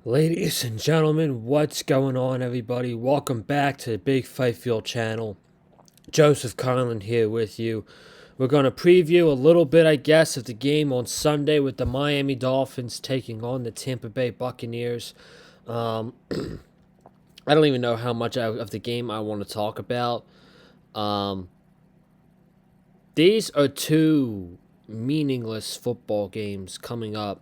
Ladies and gentlemen, what's going on, everybody? Welcome back to the Big Fight Field channel. Joseph Conlon here with you. We're going to preview a little bit, I guess, of the game on Sunday with the Miami Dolphins taking on the Tampa Bay Buccaneers. I don't even know how much of the game I want to talk about. Um, these are two meaningless football games coming up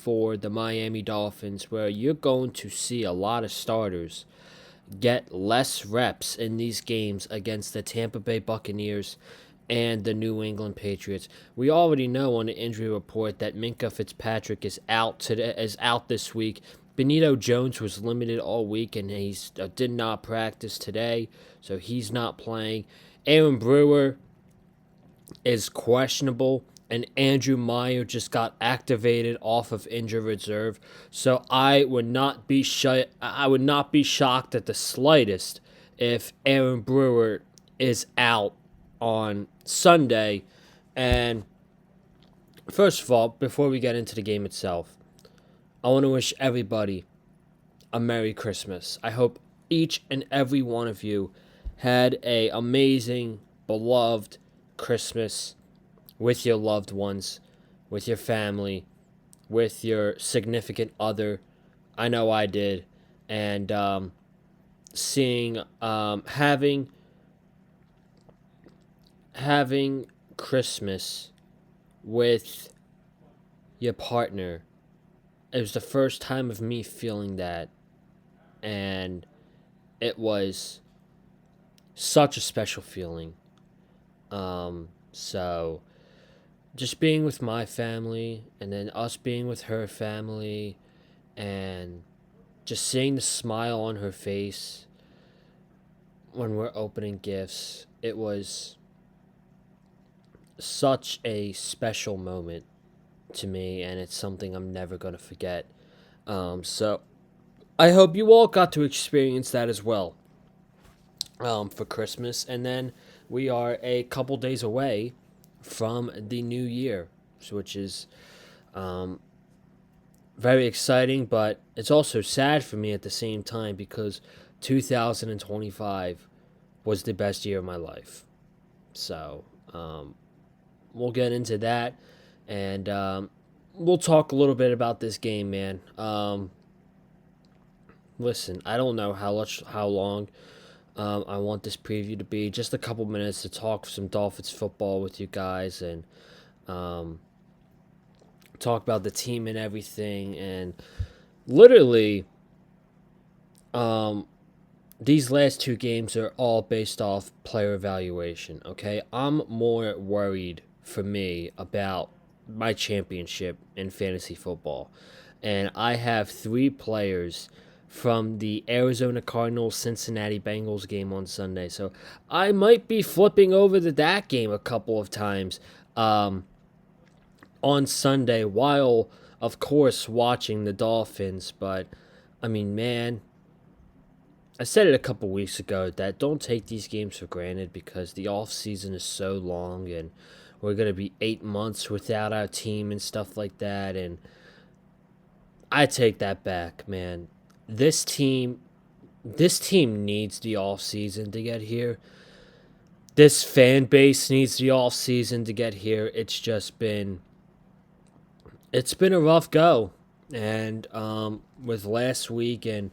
for the Miami Dolphins where you're going to see a lot of starters get less reps in these games against the Tampa Bay Buccaneers and the New England Patriots. We already know on the injury report that Minka Fitzpatrick is out this week. Benito Jones was limited all week and he did not practice today, so he's not playing. Aaron Brewer is questionable, and Andrew Meyer just got activated off of injured reserve. So I would not be shocked at the slightest if Aaron Brewer is out on Sunday. And first of all, before we get into the game itself, I want to wish everybody a Merry Christmas. I hope each and every one of you had a amazing, beloved Christmas with your loved ones, with your family, with your significant other. I know I did. And having Christmas with your partner, it was the first time of me feeling that, and it was such a special feeling. So just being with my family and then us being with her family and just seeing the smile on her face when we're opening gifts, it was such a special moment to me, and it's something I'm never going to forget. So I hope you all got to experience that as well for Christmas. And then we are a couple days away from the new year, which is very exciting, but it's also sad for me at the same time because 2025 was the best year of my life. So we'll get into that, and we'll talk a little bit about this game, man. Listen, I don't know how long I want this preview to be. Just a couple minutes to talk some Dolphins football with you guys and um, talk about the team and everything. And literally, um, these last two games are all based off player evaluation. Okay, I'm more worried for me about my championship in fantasy football, and I have three players from the Arizona Cardinals Cincinnati Bengals game on Sunday. So I might be flipping over to that game a couple of times on Sunday while, of course, watching the Dolphins. But, I mean, man, I said it a couple weeks ago that don't take these games for granted because the off season is so long and we're going to be 8 months without our team and stuff like that. And I take that back, man. This team this team needs the off season to get here. This fan base needs the off season to get here. It's been a rough go, and with last week and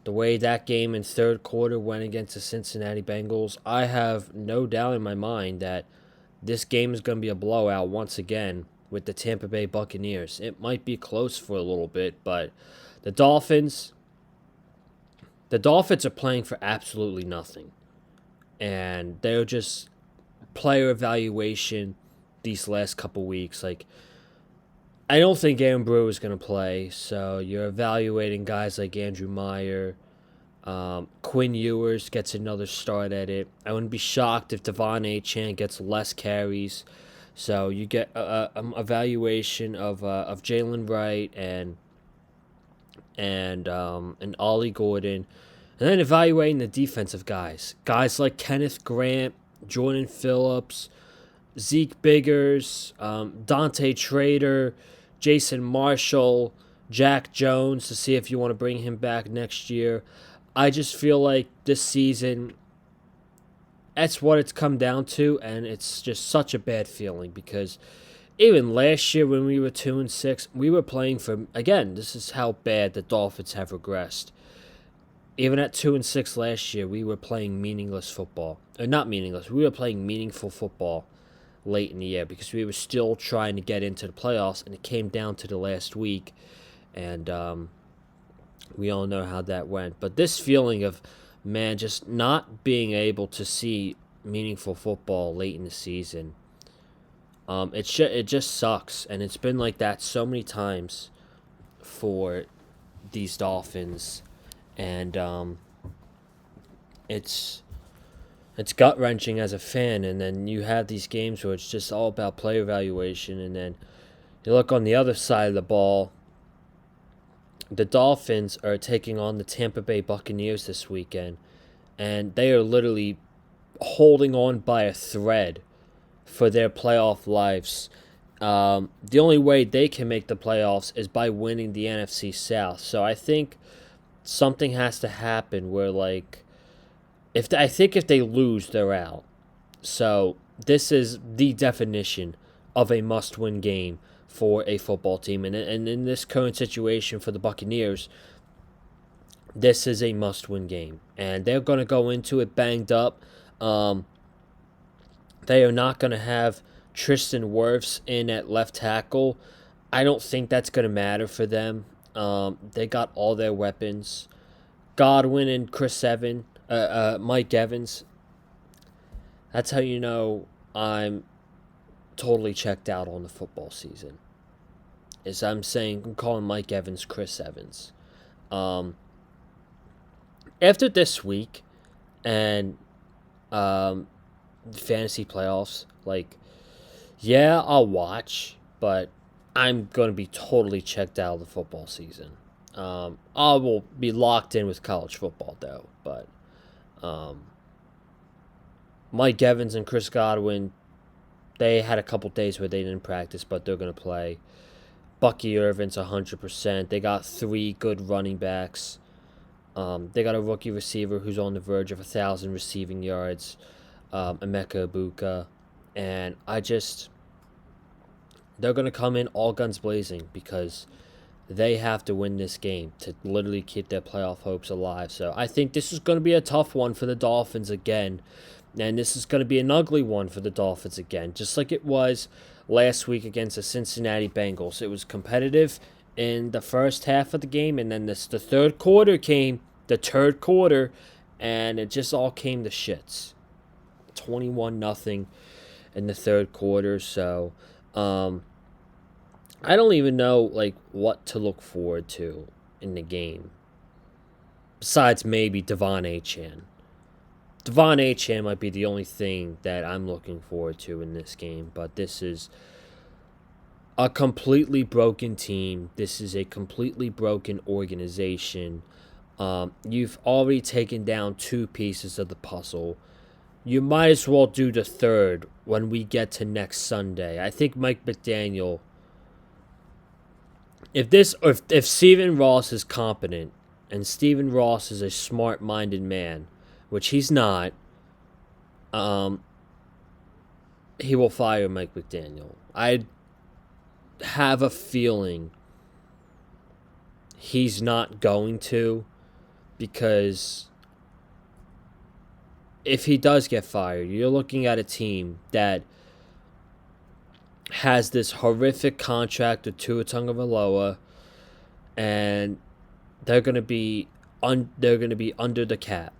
the way that game in third quarter went against the Cincinnati Bengals, I have no doubt in my mind that this game is going to be a blowout once again with the Tampa Bay Buccaneers. It might be close for a little bit, but the Dolphins, the Dolphins are playing for absolutely nothing, and they're just player evaluation these last couple weeks. Like, I don't think Aaron Brewer is going to play, so you're evaluating guys like Andrew Meyer. Quinn Ewers gets another start at it. I wouldn't be shocked if Devon Achane gets less carries. So you get a evaluation of Jalen Wright and Ollie Gordon, and then evaluating the defensive guys like Kenneth Grant, Jordan Phillips, Zeke Biggers, Dante Trader, Jason Marshall, Jack Jones to see if you want to bring him back next year. I just feel like this season, that's what it's come down to, and it's just such a bad feeling because even last year when we were 2-6, we were playing for, again, this is how bad the Dolphins have regressed. Even at 2-6 last year, we were playing meaningless football. Or not meaningless, we were playing meaningful football late in the year because we were still trying to get into the playoffs, and it came down to the last week, and we all know how that went. But this feeling of, man, just not being able to see meaningful football late in the season, it just sucks, and it's been like that so many times for these Dolphins, and it's gut wrenching as a fan. And then you have these games where it's just all about player evaluation, and then you look on the other side of the ball. The Dolphins are taking on the Tampa Bay Buccaneers this weekend, and they are literally holding on by a thread for their playoff lives. The only way they can make the playoffs is by winning the NFC South. So I think something has to happen where, like, if they lose, they're out. So this is the definition of a must-win game for a football team, and in this current situation for the Buccaneers, this is a must-win game, and they're going to go into it banged up. They are not going to have Tristan Wirfs in at left tackle. I don't think that's going to matter for them. They got all their weapons. Godwin and Mike Evans. That's how you know I'm totally checked out on the football season. I'm calling Mike Evans Chris Evans. After this week and fantasy playoffs, like, yeah, I'll watch, but I'm going to be totally checked out of the football season. I will be locked in with college football, though, but Mike Evans and Chris Godwin, they had a couple days where they didn't practice, but they're going to play. Bucky Irvin's 100%. They got 3 good running backs. They got a rookie receiver who's on the verge of 1,000 receiving yards, Emeka Ibuka. And they're going to come in all guns blazing because they have to win this game to literally keep their playoff hopes alive. So I think this is going to be a tough one for the Dolphins again. And this is going to be an ugly one for the Dolphins again, just like it was last week against the Cincinnati Bengals. It was competitive in the first half of the game, and then the third quarter came, and it just all came to shits. 21-0 in the third quarter, so I don't even know, like, what to look forward to in the game, besides maybe Devon Achane. Devon Achane might be the only thing that I'm looking forward to in this game, but this is a completely broken team. This is a completely broken organization. You've already taken down 2 pieces of the puzzle. You might as well do the third when we get to next Sunday. I think Mike McDaniel, if Stephen Ross is competent, and Stephen Ross is a smart-minded man, which he's not, he will fire Mike McDaniel. I have a feeling he's not going to, because if he does get fired, you're looking at a team that has this horrific contract with Tua Tagovailoa, and they're going to be under the cap.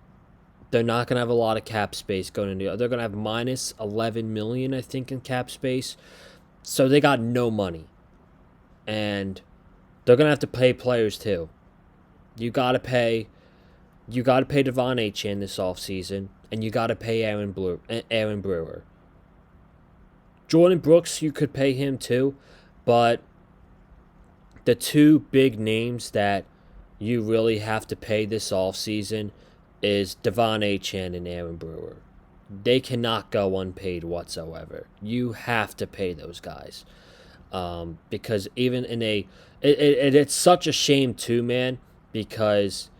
They're not going to have a lot of cap space going into it. They're going to have minus $11 million, I think, in cap space. So they got no money. And they're going to have to pay players too. You got to pay Devon Achane this offseason, and you got to pay Aaron Brewer. Jordan Brooks, you could pay him too, but the 2 big names that you really have to pay this offseason is Devon Achane and Aaron Brewer. They cannot go unpaid whatsoever. You have to pay those guys. Because even in it's such a shame too, man, because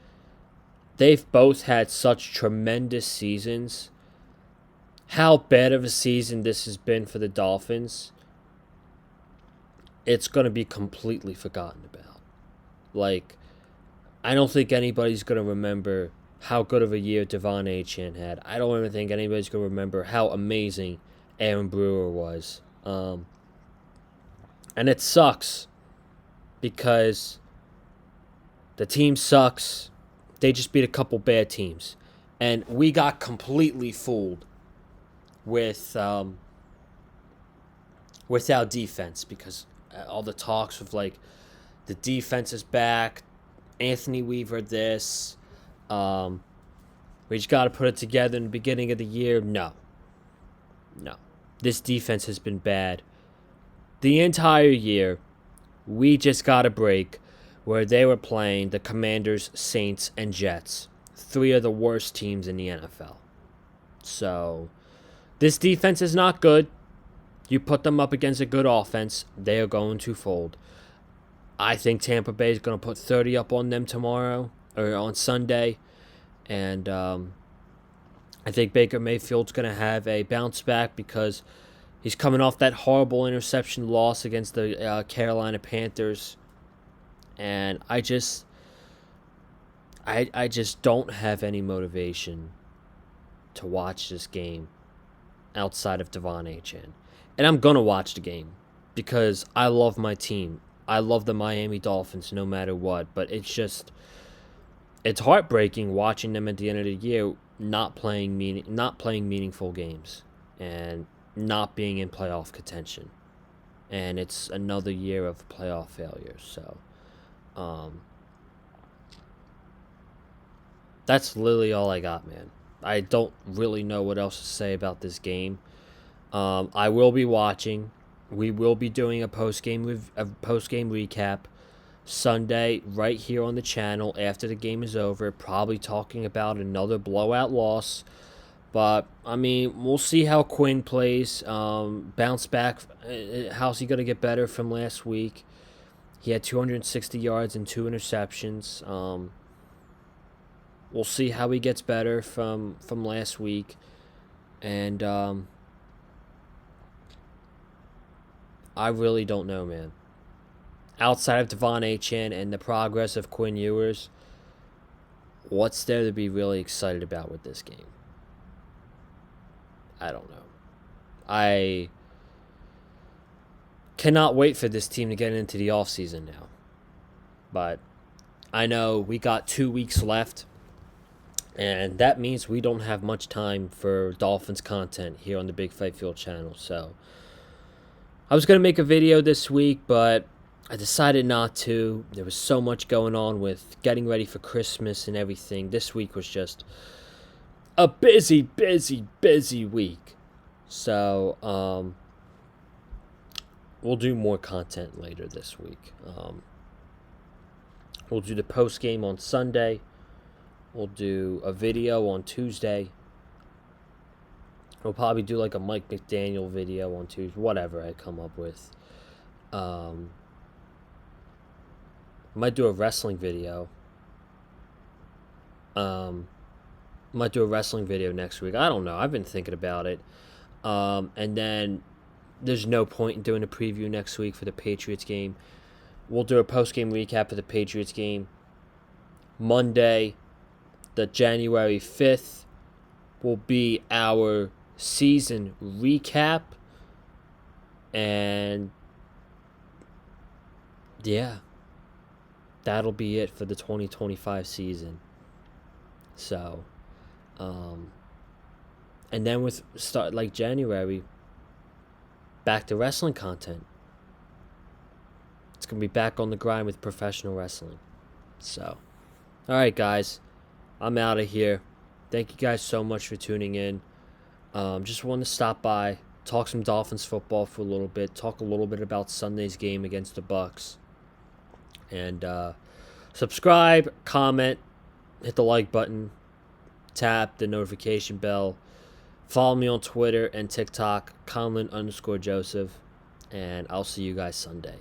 they've both had such tremendous seasons. How bad of a season this has been for the Dolphins, it's going to be completely forgotten about. Like, I don't think anybody's going to remember how good of a year Devon Achane had. I don't even think anybody's going to remember how amazing Aaron Brewer was. And it sucks because the team sucks. They just beat a couple bad teams. And we got completely fooled with our defense because all the talks of like the defense is back, Anthony Weaver this, we just got to put it together in the beginning of the year. No. This defense has been bad the entire year. We just got a break where they were playing the Commanders, Saints, and Jets, 3 of the worst teams in the NFL. So this defense is not good. You put them up against a good offense, they are going to fold. I think Tampa Bay is going to put 30 up on them tomorrow, or on Sunday. And I think Baker Mayfield's going to have a bounce back because he's coming off that horrible interception loss against the Carolina Panthers. And I just don't have any motivation to watch this game outside of Devon Achane. And I'm going to watch the game because I love my team. I love the Miami Dolphins no matter what. But it's heartbreaking watching them at the end of the year not playing meaningful games and not being in playoff contention. And it's another year of playoff failure. So that's literally all I got, man. I don't really know what else to say about this game. I will be watching. We will be doing a post-game recap Sunday right here on the channel after the game is over. Probably talking about another blowout loss. But, I mean, we'll see how Quinn plays. Bounce back. How's he going to get better from last week? He had 260 yards and 2 interceptions. We'll see how he gets better from last week. And I really don't know, man. Outside of Devon Achane and the progress of Quinn Ewers, what's there to be really excited about with this game? I don't know. I cannot wait for this team to get into the offseason now. But I know we got 2 weeks left, and that means we don't have much time for Dolphins content here on the Big Fight Field channel. So I was going to make a video this week, but I decided not to. There was so much going on with getting ready for Christmas and everything. This week was just a busy week. So, we'll do more content later this week. We'll do the post game on Sunday. We'll do a video on Tuesday. We'll probably do like a Mike McDaniel video on Tuesday. Whatever I come up with. Might do a wrestling video. Might do a wrestling video next week. I don't know. I've been thinking about it. And then there's no point in doing a preview next week for the Patriots game. We'll do a post-game recap of the Patriots game. Monday, the January 5th, will be our season recap. And yeah, that'll be it for the 2025 season. So, and then with start like January, back to wrestling content. It's going to be back on the grind with professional wrestling. So, all right, guys, I'm out of here. Thank you guys so much for tuning in. Just wanted to stop by, talk some Dolphins football for a little bit, talk a little bit about Sunday's game against the Bucs, and subscribe, comment, hit the like button, tap the notification bell, follow me on Twitter and TikTok, Conlon_Joseph, and I'll see you guys Sunday.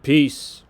Peace.